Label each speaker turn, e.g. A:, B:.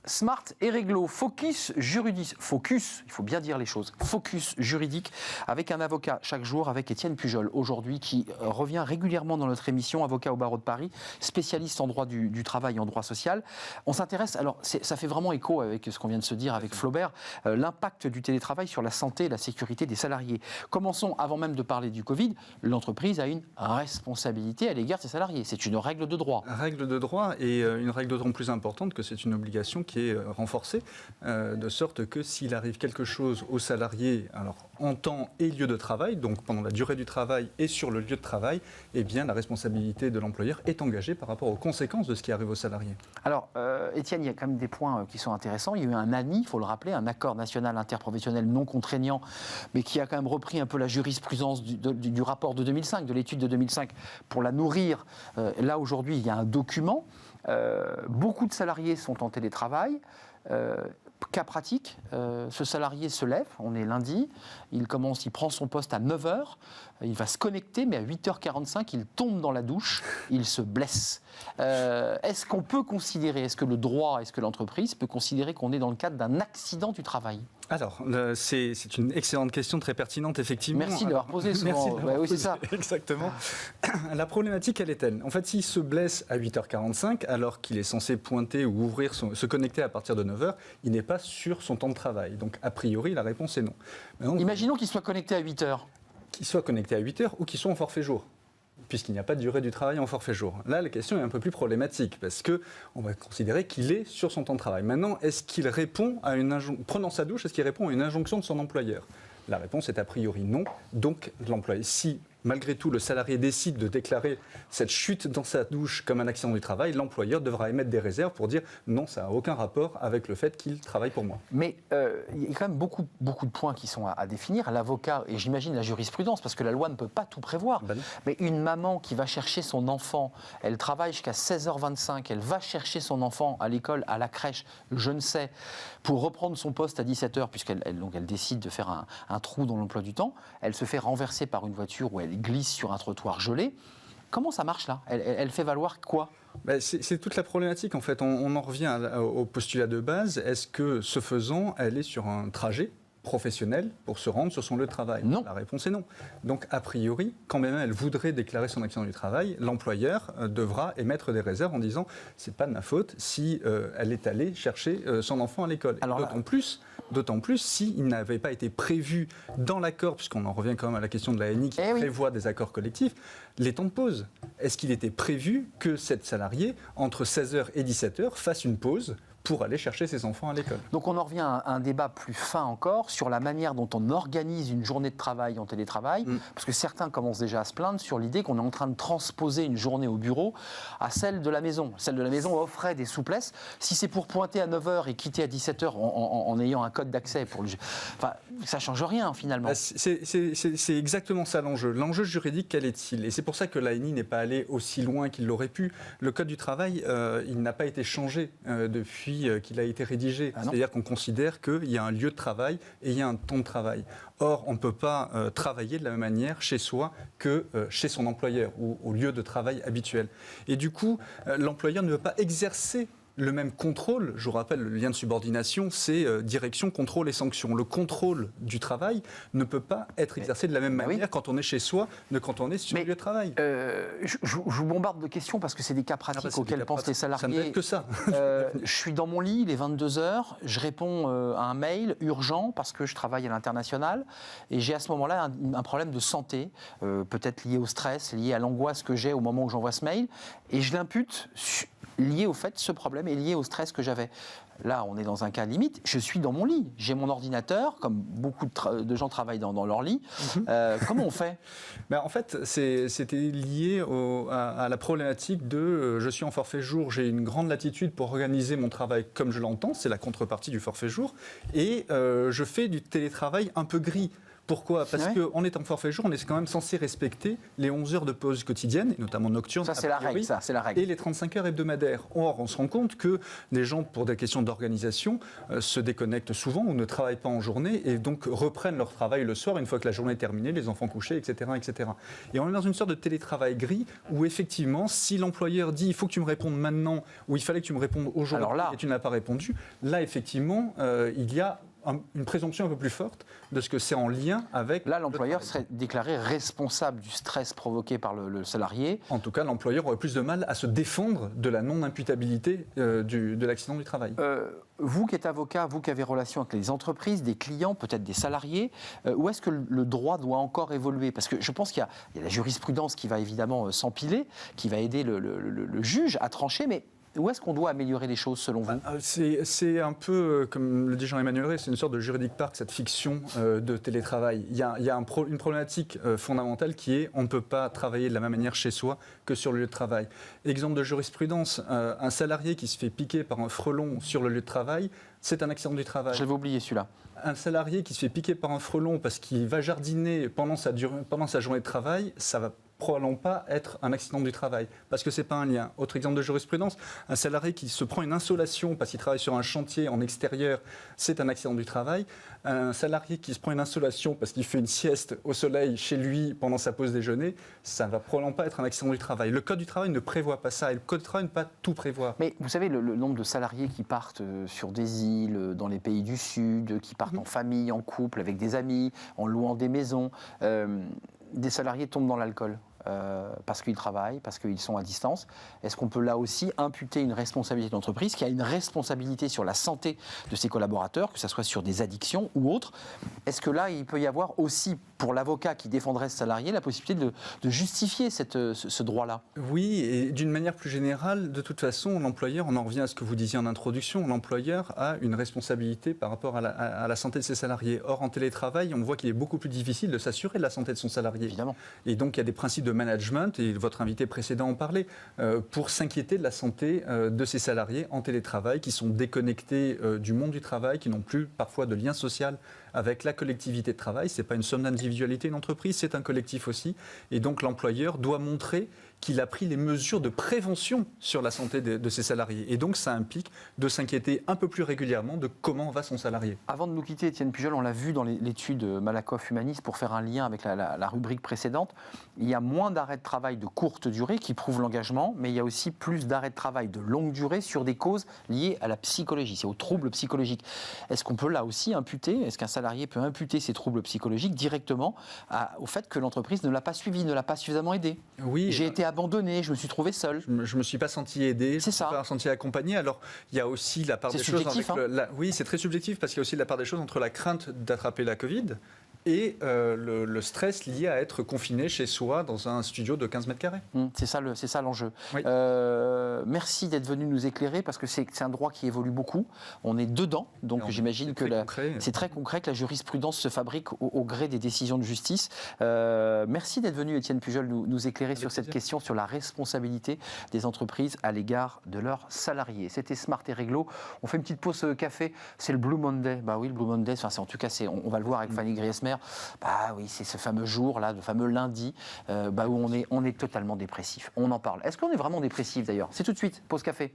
A: Smart et réglo, focus juridique, focus, il faut bien dire les choses, focus juridique avec un avocat chaque jour, avec Étienne Pujol aujourd'hui qui revient régulièrement dans notre émission, avocat au barreau de Paris, spécialiste en droit du travail et en droit social. On s'intéresse, alors ça fait vraiment écho avec ce qu'on vient de se dire avec Flaubert, l'impact du télétravail sur la santé et la sécurité des salariés. Commençons, avant même de parler du Covid, l'entreprise a une responsabilité à l'égard de ses salariés, c'est une règle de droit.
B: Règle de droit et une règle d'autant plus importante que c'est une obligation qui est renforcée, de sorte que s'il arrive quelque chose aux salariés, alors en temps et lieu de travail, donc pendant la durée du travail et sur le lieu de travail, eh bien la responsabilité de l'employeur est engagée par rapport aux conséquences de ce qui arrive aux salariés.
A: Alors, Étienne, il y a quand même des points qui sont intéressants. Il y a eu un ANI, il faut le rappeler, un accord national interprofessionnel non contraignant, mais qui a quand même repris un peu la jurisprudence du rapport de 2005, de l'étude de 2005, pour la nourrir. Là, aujourd'hui, il y a un document. Beaucoup de salariés sont en télétravail. Cas pratique, ce salarié se lève, on est lundi, il prend son poste à 9h, il va se connecter, mais à 8h45, il tombe dans la douche, il se blesse. Est-ce qu'on peut considérer, est-ce que le droit, est-ce que l'entreprise peut considérer qu'on est dans le cadre d'un accident du travail ?
B: Alors, c'est une excellente question, très pertinente, effectivement.
A: Merci de l'avoir posée souvent.
B: Merci de l'avoir
A: oui,
B: posée,
A: c'est ça.
B: Exactement. La problématique, elle est telle. En fait, s'il se blesse à 8h45, alors qu'il est censé pointer ou se connecter à partir de 9h, il n'est pas sur son temps de travail. Donc, a priori, la réponse est non. Maintenant,
A: imaginons qu'il soit connecté à 8h.
B: Qu'il soit connecté à 8h ou qu'il soit en forfait jour, puisqu'il n'y a pas de durée du travail en forfait jour. Là, la question est un peu plus problématique, parce qu'on va considérer qu'il est sur son temps de travail. Maintenant, est-ce qu'il répond à prenant sa douche, est-ce qu'il répond à une injonction de son employeur ? La réponse est a priori non. Donc, l'employé, si malgré tout le salarié décide de déclarer cette chute dans sa douche comme un accident du travail, l'employeur devra émettre des réserves pour dire non, ça n'a aucun rapport avec le fait qu'il travaille pour moi.
A: Mais il y a quand même beaucoup de points qui sont à définir. L'avocat, et j'imagine la jurisprudence, parce que la loi ne peut pas tout prévoir. Mais une maman qui va chercher son enfant, elle travaille jusqu'à 16h25, elle va chercher son enfant à l'école, à la crèche, je ne sais, pour reprendre son poste à 17h, puisqu'elle décide de faire un trou dans l'emploi du temps, elle se fait renverser par une voiture où elle glisse sur un trottoir gelé. Comment ça marche là ? Elle fait valoir quoi ?
B: C'est toute la problématique en fait. On en revient au postulat de base. Est-ce que ce faisant, elle est sur un trajet professionnel pour se rendre sur son lieu de travail ?
A: Non.
B: La réponse est non. Donc, a priori, quand même elle voudrait déclarer son accident du travail, l'employeur devra émettre des réserves en disant c'est pas de ma faute si elle est allée chercher son enfant à l'école. D'autant plus s'il n'avait pas été prévu dans l'accord, puisqu'on en revient quand même à la question de la l'ANI qui prévoit des accords collectifs, les temps de pause. Est-ce qu'il était prévu que cette salariée, entre 16h et 17h, fasse une pause pour aller chercher ses enfants à l'école?
A: Donc on en revient à un débat plus fin encore sur la manière dont on organise une journée de travail en télétravail, parce que certains commencent déjà à se plaindre sur l'idée qu'on est en train de transposer une journée au bureau à celle de la maison. Celle de la maison offrait des souplesses. Si c'est pour pointer à 9h et quitter à 17h en ayant un code d'accès, enfin, ça ne change rien finalement.
B: C'est exactement ça l'enjeu. L'enjeu juridique, quel est-il ? Et c'est pour ça que l'ANI n'est pas allé aussi loin qu'il l'aurait pu. Le code du travail, il n'a pas été changé depuis qu'il a été rédigé. C'est-à-dire qu'on considère qu'il y a un lieu de travail et il y a un temps de travail. Or, on ne peut pas travailler de la même manière chez soi que chez son employeur ou au lieu de travail habituel. Et du coup, l'employeur ne veut pas exercer le même contrôle. Je vous rappelle, le lien de subordination, c'est direction, contrôle et sanction. Le contrôle du travail ne peut pas être exercé de la même manière quand on est chez soi que quand on est sur le lieu de travail.
A: Je vous bombarde de questions parce que c'est des cas pratiques auxquels pensent les salariés.
B: Ça ne peut être que ça.
A: Je suis dans mon lit, il est 22h, je réponds à un mail urgent parce que je travaille à l'international et j'ai à ce moment-là un problème de santé, peut-être lié au stress, lié à l'angoisse que j'ai au moment où j'envoie ce mail, et je l'impute lié au fait, ce problème est lié au stress que j'avais. Là, on est dans un cas limite. Je suis dans mon lit. J'ai mon ordinateur, comme beaucoup de gens travaillent dans leur lit. Comment on fait ?
B: En fait, c'était lié à la problématique de je suis en forfait jour, j'ai une grande latitude pour organiser mon travail comme je l'entends, c'est la contrepartie du forfait jour, et je fais du télétravail un peu gris. Pourquoi ? Parce qu'en étant forfait jour, on est quand même censé respecter les 11 heures de pause quotidienne, et notamment nocturne.
A: Ça, c'est la règle, c'est la règle.
B: Et les 35 heures hebdomadaires. Or, on se rend compte que les gens, pour des questions d'organisation, se déconnectent souvent ou ne travaillent pas en journée et donc reprennent leur travail le soir une fois que la journée est terminée, les enfants couchés, etc., etc. Et on est dans une sorte de télétravail gris où effectivement, si l'employeur dit il faut que tu me répondes maintenant ou il fallait que tu me répondes aujourd'hui et tu n'as pas répondu, là effectivement il y a une présomption un peu plus forte de ce que c'est en lien avec...
A: Là, l'employeur serait déclaré responsable du stress provoqué par le salarié.
B: En tout cas, l'employeur aurait plus de mal à se défendre de la non-imputabilité de l'accident du travail.
A: Vous qui êtes avocat, vous qui avez relation avec les entreprises, des clients, peut-être des salariés, où est-ce que le droit doit encore évoluer ? Parce que je pense qu'il y a la jurisprudence qui va évidemment s'empiler, qui va aider le juge à trancher, mais... Où est-ce qu'on doit améliorer les choses, selon vous ?
B: C'est un peu, comme le dit Jean-Emmanuel Rey, c'est une sorte de juridique park, cette fiction de télétravail. Il y a une problématique fondamentale qui est on ne peut pas travailler de la même manière chez soi que sur le lieu de travail. Exemple de jurisprudence, un salarié qui se fait piquer par un frelon sur le lieu de travail, c'est un accident du travail.
A: J'avais oublié celui-là.
B: Un salarié qui se fait piquer par un frelon parce qu'il va jardiner pendant sa journée de travail, ça va probablement pas être un accident du travail, parce que c'est pas un lien. Autre exemple de jurisprudence, un salarié qui se prend une insolation parce qu'il travaille sur un chantier en extérieur, c'est un accident du travail. Un salarié qui se prend une insolation parce qu'il fait une sieste au soleil chez lui pendant sa pause déjeuner, ça va probablement pas être un accident du travail. Le Code du travail ne prévoit pas ça, et le Code du travail ne peut pas tout prévoir.
A: Mais vous savez, le nombre de salariés qui partent sur des îles, dans les pays du Sud, qui partent en famille, en couple, avec des amis, en louant des maisons, des salariés tombent dans l'alcool. Parce qu'ils travaillent, parce qu'ils sont à distance. Est-ce qu'on peut là aussi imputer une responsabilité d'entreprise qui a une responsabilité sur la santé de ses collaborateurs, que ce soit sur des addictions ou autres ? Est-ce que là, il peut y avoir aussi, pour l'avocat qui défendrait ce salarié, la possibilité de justifier ce droit-là ?
B: Oui, et d'une manière plus générale, de toute façon, l'employeur, on en revient à ce que vous disiez en introduction, l'employeur a une responsabilité par rapport à la santé de ses salariés. Or, en télétravail, on voit qu'il est beaucoup plus difficile de s'assurer de la santé de son salarié.
A: Évidemment.
B: Et donc, il y a des principes de management, et votre invité précédent en parlait, pour s'inquiéter de la santé de ses salariés en télétravail, qui sont déconnectés du monde du travail, qui n'ont plus parfois de lien social avec la collectivité de travail. Ce n'est pas une somme d'individualité, une entreprise, c'est un collectif aussi. Et donc l'employeur doit montrer qu'il a pris les mesures de prévention sur la santé de ses salariés. Et donc ça implique de s'inquiéter un peu plus régulièrement de comment va son salarié.
A: Avant de nous quitter, Étienne Pujol, on l'a vu dans l'étude Malakoff Humanis, pour faire un lien avec la rubrique précédente, il y a moins d'arrêts de travail de courte durée qui prouvent l'engagement, mais il y a aussi plus d'arrêts de travail de longue durée sur des causes liées à la psychologie, c'est aux troubles psychologiques. Est-ce qu'on peut là aussi imputer, est-ce qu'un salarié peut imputer ces troubles psychologiques directement au fait que l'entreprise ne l'a pas suivi, ne l'a pas suffisamment aidé ?
B: Oui.
A: J'ai été abandonné, je me suis trouvé seul.
B: Je ne me suis pas senti aidé, je ne me suis pas senti accompagné. Alors, il y a aussi la part des choses...
A: C'est subjectif,
B: oui, c'est très subjectif, parce qu'il y a aussi la part des choses entre la crainte d'attraper la Covid et le stress lié à être confiné chez soi dans un studio de 15 mètres carrés.
A: C'est ça l'enjeu. Oui. Merci d'être venu nous éclairer, parce que c'est un droit qui évolue beaucoup. On est dedans, donc j'imagine que c'est très concret, que la jurisprudence se fabrique au gré des décisions de justice. Merci d'être venu, Étienne Pujol, nous éclairer sur cette question, sur la responsabilité des entreprises à l'égard de leurs salariés. C'était Smart et Réglo. On fait une petite pause café. C'est le Blue Monday. Bah oui, le Blue Monday, en tout cas, on va le voir avec Fanny Griesmer. Bah oui, c'est ce fameux jour là, le fameux lundi, où on est totalement dépressif. On en parle. Est-ce qu'on est vraiment dépressif d'ailleurs ? C'est tout de suite, pause café.